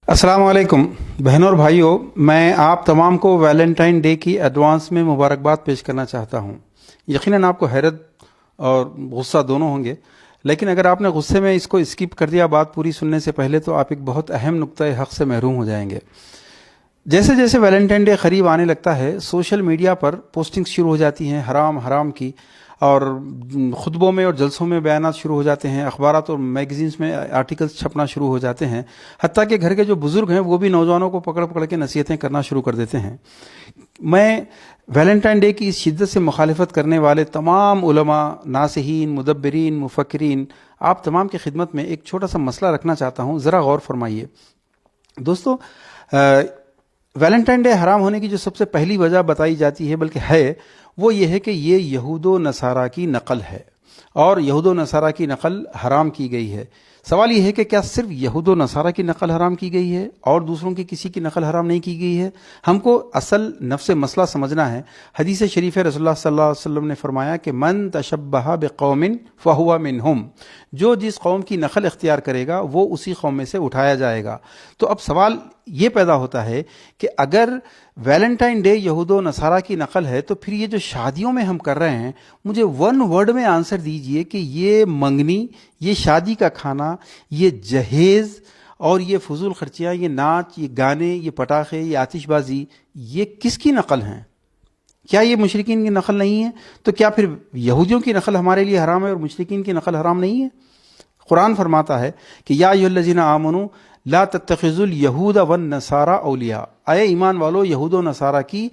अस्सलाम वालेकुम बहनों और भाइयों, मैं आप तमाम को वैलेंटाइन डे की एडवांस में मुबारकबाद पेश करना चाहता हूं। यकीनन आपको हैरत और गुस्सा दोनों होंगे, लेकिन अगर आपने गुस्से में इसको स्किप कर दिया बात पूरी सुनने से पहले, तो आप एक बहुत अहम नुक्ता हक़ से महरूम हो जाएंगे। जैसे जैसे वैलेंटाइन डे करीब आने लगता है, सोशल मीडिया पर पोस्टिंग्स शुरू हो जाती हैं हराम हराम की, और खुतबों में और जलसों में बयानात शुरू हो जाते हैं, अखबारात और मैगजीन्स में आर्टिकल्स छपना शुरू हो जाते हैं। हत्ता कि घर के जो बुज़ुर्ग हैं वो भी नौजवानों को पकड़ पकड़ के नसीहतें करना शुरू कर देते हैं। मैं वैलेंटाइन डे की इस शिद्दत से मुखालिफत करने वाले तमाम उलमा, नासिहीन, मुदब्बिरीन, मुफक्किरीन, आप तमाम की खिदमत में एक छोटा सा मसला रखना चाहता हूँ, ज़रा गौर फरमाइए। दोस्तों, वैलेंटाइन डे हराम होने की जो सबसे पहली वजह बताई जाती है, बल्कि है, वो ये है कि ये यहूदो नसारा की नकल है और यहूदो नसारा की नकल हराम की गई है। सवाल ये है कि क्या सिर्फ यहूदो नसारा की नकल हराम की गई है और दूसरों की किसी की नकल हराम नहीं की गई है? हमको असल नफ्स मसला समझना है। हदीस शरीफ है, रसूलुल्लाह सल्लल्लाहु अलैहि वसल्लम ने फरमाया कि मन तशब्बह बिकौमिन फहुवा मिनहुम, जो जिस कौम की नकल इख्तियार करेगा वो उसी कौम में से उठाया जाएगा। तो अब सवाल ये पैदा होता है कि अगर वैलेंटाइन डे यहूदो नसारा की नकल है, तो फिर ये जो शादियों में हम कर रहे हैं, मुझे वन वर्ड में आंसर दीजिए कि ये मंगनी, ये शादी का खाना, ये जहेज और ये फजूल खर्चियाँ, ये नाच, ये गाने, ये पटाखे, ये आतिशबाजी, ये किसकी नकल हैं? क्या ये मुशरिकीन की नकल नहीं है? तो क्या फिर यहूदियों की नकल हमारे लिए हराम है और मुशरिकीन की नकल हराम नहीं है? कुरान फरमाता है कि या अय्युहल्लज़ीना आमनू ला तत्तखिज़ुल यहूद वन नसारा औलिया, अय ईमान वालो, यहूद व नसारा की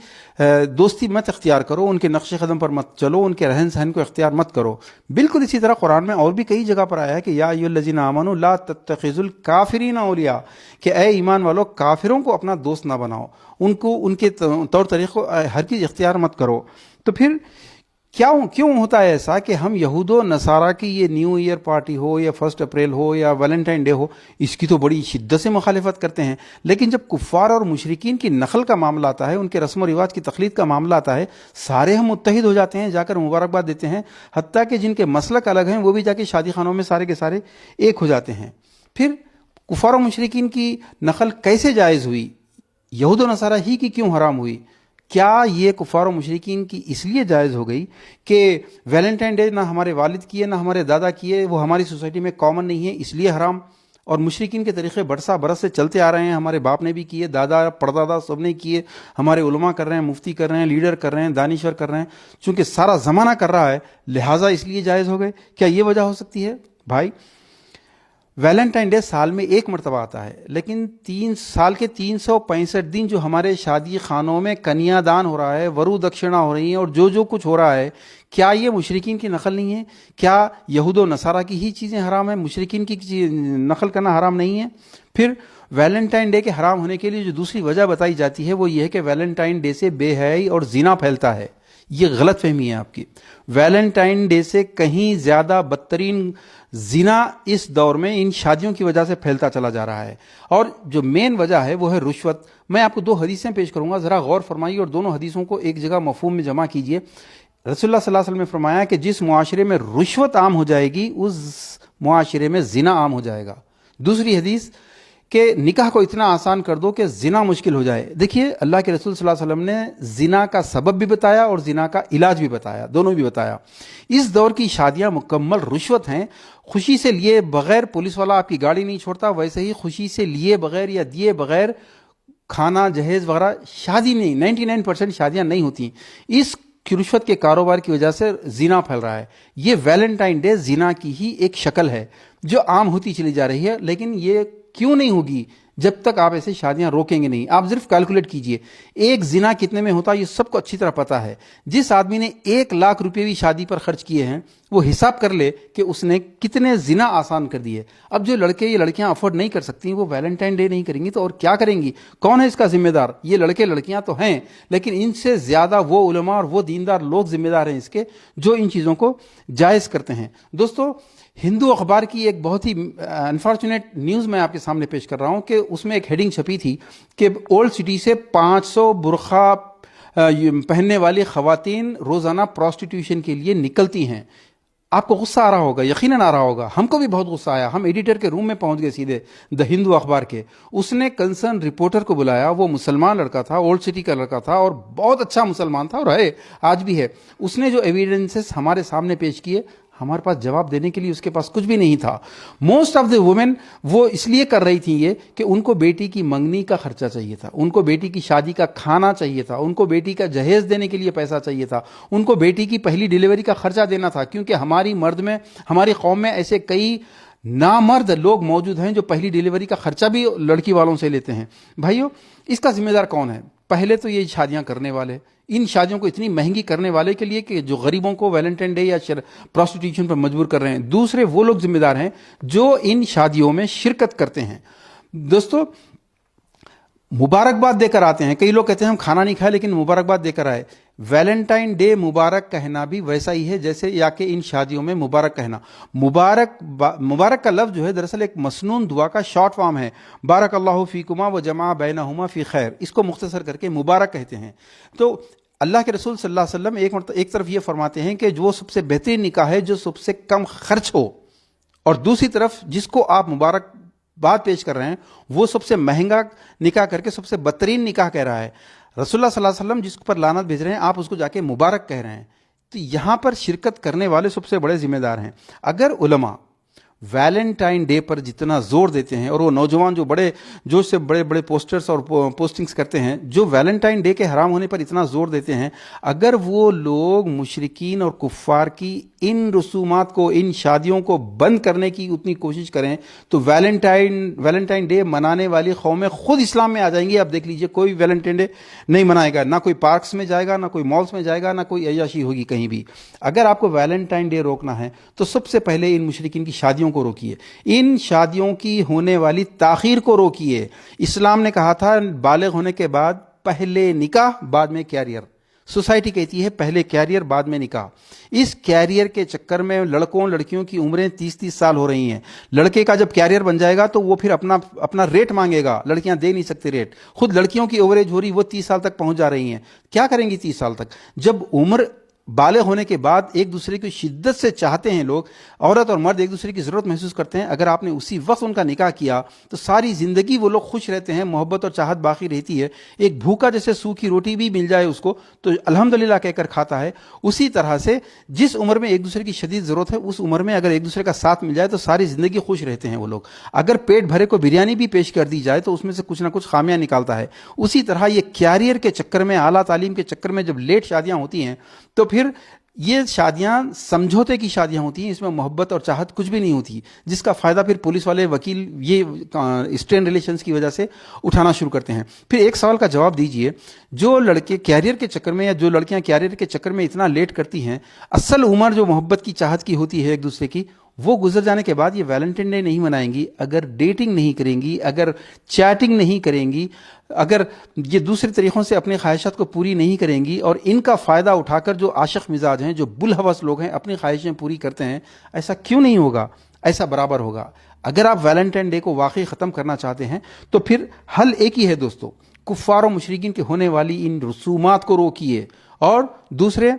दोस्ती मत इख्तियार करो, उनके नक्श कदम पर मत चलो, उनके रहन सहन को इख्तियार मत करो। बिल्कुल इसी तरह कुरान में और भी कई जगह पर आया है कि या अय्युहल्लज़ीना आमनू ला तत्तखिज़ुल काफिरीना औलिया, कि अय ईमान वालो, काफिरों को अपना दोस्त ना बनाओ, उनको उनके तौर तरीक़ों हर चीज़ इख्तियार मत करो। तो फिर क्यों होता है ऐसा कि हम यहूदो नसारा की ये न्यू ईयर पार्टी हो या 1 अप्रैल हो या वैलेंटाइन डे हो, इसकी तो बड़ी शिद्दत से मुखालिफत करते हैं, लेकिन जब कुफ़ार और मुशरिकीन की नकल का मामला आता है, उनके रस्म व रिवाज की तखलीद का मामला आता है, सारे हम मुत्तहिद हो जाते हैं, जाकर मुबारकबाद देते हैं। हत्ता कि जिनके मसलक अलग हैं वो भी जाके शादी खानों में सारे के सारे एक हो जाते हैं। फिर कुफ़ार और मुशरिकीन की नकल कैसे जायज़ हुई? यहूद व नसारा ही की क्यों हराम हुई? क्या ये कुफ़ार और मुशरिकीन की इसलिए जायज़ हो गई कि वैलेंटाइन डे ना हमारे वालिद किए ना हमारे दादा किए, वो हमारी सोसाइटी में कॉमन नहीं है, इसलिए हराम? और मुशरिकीन के तरीक़े बरसा बरस से चलते आ रहे हैं, हमारे बाप ने भी किए, दादा परदादा सब ने किए, हमारे उलमा कर रहे हैं, मुफ्ती कर रहे हैं, लीडर कर रहे हैं, दानिश्वर कर रहे हैं, चूँकि सारा ज़माना कर रहा है, लिहाजा इसलिए जायज़ हो गए। क्या ये वजह हो सकती है? भाई, वैलेंटाइन डे साल में एक मरतबा आता है, लेकिन 3 साल के 365 दिन जो हमारे शादी खानों में कन्यादान हो रहा है, वरु दक्षिणा हो रही है और जो कुछ हो रहा है, क्या ये मुशरिकीन की नकल नहीं है? क्या यहूदो नसारा की ही चीज़ें हराम है, मुशरिकीन की नकल करना हराम नहीं है? फिर वैलेंटाइन डे के हराम होने के लिए जो दूसरी वजह बताई जाती है वो ये है कि वैलेंटाइन डे से बेहयाई और जिना फैलता है। ये गलत फहमी है आपकी। वैलेंटाइन डे से कहीं ज़्यादा बदतरीन जिना इस दौर में इन शादियों की वजह से फैलता चला जा रहा है, और जो मेन वजह है वो है रुश्वत। मैं आपको 2 हदीसें पेश करूंगा, ज़रा गौर फरमाइए और दोनों हदीसों को एक जगह मफहूम में जमा कीजिए। रसूलुल्लाह सल्लल्लाहु अलैहि वसल्लम ने फरमाया कि जिस मुआशरे में रुश्वत आम हो जाएगी, उस मुआशरे में जिना आम हो जाएगा। दूसरी हदीस कि निकाह को इतना आसान कर दो कि जिना मुश्किल हो जाए। देखिए, अल्लाह के रसूल सल्लल्लाहु अलैहि वसल्लम ने जिना का सबब भी बताया और जिना का इलाज भी बताया, दोनों भी बताया। इस दौर की शादियां मुकम्मल रुश्वत हैं। खुशी से लिए बगैर पुलिस वाला आपकी गाड़ी नहीं छोड़ता, वैसे ही खुशी से लिए बगैर या दिए बगैर खाना जहेज वगैरह शादी नहीं, 99% शादियां नहीं होती। इस रुश्वत के कारोबार की वजह से जिना फैल रहा है। ये वैलेंटाइन डे जिना की ही एक शक्ल है जो आम होती चली जा रही है, लेकिन ये क्यों नहीं होगी जब तक आप ऐसे शादियां रोकेंगे नहीं? आप सिर्फ कैलकुलेट कीजिए, एक जिना कितने में होता है ये सबको अच्छी तरह पता है। जिस आदमी ने 1 लाख रुपए भी शादी पर खर्च किए हैं, वो हिसाब कर ले कि उसने कितने जिना आसान कर दिए। अब जो लड़के ये लड़कियां अफोर्ड नहीं कर सकती, वो वैलेंटाइन डे नहीं करेंगी तो और क्या करेंगी? कौन है इसका जिम्मेदार? ये लड़के लड़कियां तो हैं, लेकिन इनसे ज्यादा वो उलमा और वो दीनदार लोग जिम्मेदार हैं इसके, जो इन चीजों को जायज करते हैं। दोस्तों, हिंदू अखबार की एक बहुत ही अनफॉर्चुनेट न्यूज़ मैं आपके सामने पेश कर रहा हूं कि उसमें एक हेडिंग छपी थी कि ओल्ड सिटी से 500 बुरखा पहनने वाली खवातीन रोज़ाना प्रोस्टिट्यूशन के लिए निकलती हैं। آپ کو غصہ آ رہا ہوگا، یقیناً آ رہا ہوگا، ہم کو بھی بہت غصہ آیا. ہم ایڈیٹر کے روم میں پہنچ گئے سیدھے، دا ہندو اخبار کے. اس نے کنسرن رپورٹر کو بلایا، وہ مسلمان لڑکا تھا، اولڈ سٹی کا لڑکا تھا اور بہت اچھا مسلمان تھا اور ہے، آج بھی ہے. اس نے جو ایویڈنسز ہمارے سامنے پیش کیے، ہمارے پاس جواب دینے کے لیے اس کے پاس کچھ بھی نہیں تھا. موسٹ آف دی وومن وہ اس لیے کر رہی تھیں یہ کہ ان کو بیٹی کی منگنی کا خرچہ چاہیے تھا، ان کو بیٹی کی شادی کا کھانا چاہیے تھا، ان کو بیٹی کا جہیز دینے کے لیے پیسہ چاہیے تھا، ان کو بیٹی کی پہلی ڈیلیوری کا خرچہ دینا تھا. کیونکہ ہماری قوم میں ایسے کئی نامرد لوگ موجود ہیں جو پہلی ڈیلیوری کا خرچہ بھی لڑکی والوں سے لیتے ہیں. بھائیو، اس کا ذمہ دار کون ہے؟ پہلے تو یہ شادیاں کرنے والے، ان شادیوں کو اتنی مہنگی کرنے والے کے لیے کہ جو غریبوں کو ویلنٹائن ڈے یا پروسٹیٹیوشن پر مجبور کر رہے ہیں. دوسرے وہ لوگ ذمہ دار ہیں جو ان شادیوں میں شرکت کرتے ہیں. دوستو، مبارکباد دے کر آتے ہیں. کئی لوگ کہتے ہیں ہم کھانا نہیں کھائے لیکن مبارکباد دے کر آئے. ویلنٹائن ڈے مبارک کہنا بھی ویسا ہی ہے جیسے یا کہ ان شادیوں میں مبارک کہنا. مبارک کا لفظ جو ہے دراصل ایک مسنون دعا کا شارٹ فارم ہے. بارک اللہ فیکما و جمع بینہما فی خیر، اس کو مختصر کر کے مبارک کہتے ہیں. تو اللہ کے رسول صلی اللہ علیہ وسلم ایک طرف یہ فرماتے ہیں کہ جو سب سے بہترین نکاح ہے جو سب سے کم خرچ ہو، اور دوسری طرف جس کو آپ مبارک بات پیش کر رہے ہیں وہ سب سے مہنگا نکاح کر کے سب سے بدترین نکاح کہہ رہا ہے. رسول اللہ صلی اللہ علیہ وسلم جس پر لعنت بھیج رہے ہیں آپ اس کو جا کے مبارک کہہ رہے ہیں. تو یہاں پر شرکت کرنے والے سب سے بڑے ذمہ دار ہیں. اگر علماء ویلنٹائن ڈے پر جتنا زور دیتے ہیں، اور وہ نوجوان جو بڑے جوش سے بڑے بڑے پوسٹرز اور پوسٹنگز کرتے ہیں جو ویلنٹائن ڈے کے حرام ہونے پر اتنا زور دیتے ہیں، اگر وہ لوگ مشرکین اور کفار کی ان رسومات کو، ان شادیوں کو بند کرنے کی اتنی کوشش کریں تو ویلنٹائن ڈے منانے والی قومیں خود اسلام میں آ جائیں گی. آپ دیکھ لیجئے، کوئی ویلنٹائن ڈے نہیں منائے گا، نہ کوئی پارکس میں جائے گا، نہ کوئی مالز میں جائے گا، نہ کوئی عیاشی ہوگی کہیں بھی. اگر آپ کو ویلنٹائن ڈے روکنا ہے تو سب سے پہلے ان مشرکین کی شادیوں کو روکیے، ان شادیوں کی ہونے والی تاخیر کو روکیے. اسلام نے کہا تھا بالغ ہونے کے بعد پہلے نکاح بعد میں کیریئر. سوسائٹی کہتی ہے پہلے کیریئر بعد میں نکاح. اس کیریئر کے چکر میں لڑکوں لڑکیوں کی عمریں 30-30 سال ہو رہی ہیں. لڑکے کا جب کیریئر بن جائے گا تو وہ پھر اپنا ریٹ مانگے گا، لڑکیاں دے نہیں سکتے ریٹ. خود لڑکیوں کی اووریج ہو رہی، وہ 30 سال تک پہنچ جا رہی ہیں. کیا کریں گی 30 سال تک؟ جب عمر بالغ ہونے کے بعد ایک دوسرے کی شدت سے چاہتے ہیں لوگ، عورت اور مرد ایک دوسرے کی ضرورت محسوس کرتے ہیں، اگر آپ نے اسی وقت ان کا نکاح کیا تو ساری زندگی وہ لوگ خوش رہتے ہیں، محبت اور چاہت باقی رہتی ہے. ایک بھوکا جیسے سوکھی روٹی بھی مل جائے اس کو تو الحمدللہ کہہ کر کھاتا ہے. اسی طرح سے جس عمر میں ایک دوسرے کی شدید ضرورت ہے اس عمر میں اگر ایک دوسرے کا ساتھ مل جائے تو ساری زندگی خوش رہتے ہیں وہ لوگ. اگر پیٹ بھرے کو بریانی بھی پیش کر دی جائے تو اس میں سے کچھ نہ کچھ خامیاں نکالتا ہے. اسی طرح یہ کیریئر کے چکر میں، اعلیٰ تعلیم کے چکر میں جب لیٹ شادیاں ہوتی ہیں تو پھر یہ شادیاں سمجھوتے کی شادیاں ہوتی ہیں، اس میں محبت اور چاہت کچھ بھی نہیں ہوتی، جس کا فائدہ پھر پولیس والے، وکیل یہ اسٹرین ریلیشنز کی وجہ سے اٹھانا شروع کرتے ہیں. پھر ایک سوال کا جواب دیجئے، جو لڑکے کیریئر کے چکر میں یا جو لڑکیاں کیریئر کے چکر میں اتنا لیٹ کرتی ہیں، اصل عمر جو محبت کی چاہت کی ہوتی ہے ایک دوسرے کی، وہ گزر جانے کے بعد یہ ویلنٹائن ڈے نہیں منائیں گی اگر ڈیٹنگ نہیں کریں گی، اگر چیٹنگ نہیں کریں گی، اگر یہ دوسرے طریقوں سے اپنی خواہشات کو پوری نہیں کریں گی. اور ان کا فائدہ اٹھا کر جو عاشق مزاج ہیں، جو بلحوث لوگ ہیں، اپنی خواہشیں پوری کرتے ہیں. ایسا کیوں نہیں ہوگا؟ ایسا برابر ہوگا. اگر آپ ویلنٹائن ڈے کو واقعی ختم کرنا چاہتے ہیں تو پھر حل ایک ہی ہے دوستو، کفار و مشرکین کے ہونے والی ان رسومات کو روکیے. اور دوسرے،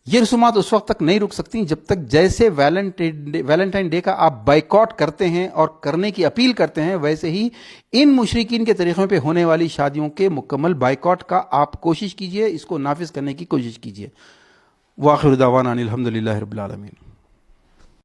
یہ رسومات اس وقت تک نہیں رک سکتی جب تک جیسے ویلنٹائن ڈے کا آپ بائیکاٹ کرتے ہیں اور کرنے کی اپیل کرتے ہیں، ویسے ہی ان مشرکین کے طریقوں پہ ہونے والی شادیوں کے مکمل بائیکاٹ کا آپ کوشش کیجئے، اس کو نافذ کرنے کی کوشش کیجئے. وآخر دعوانا ان الحمدللہ رب العالمین.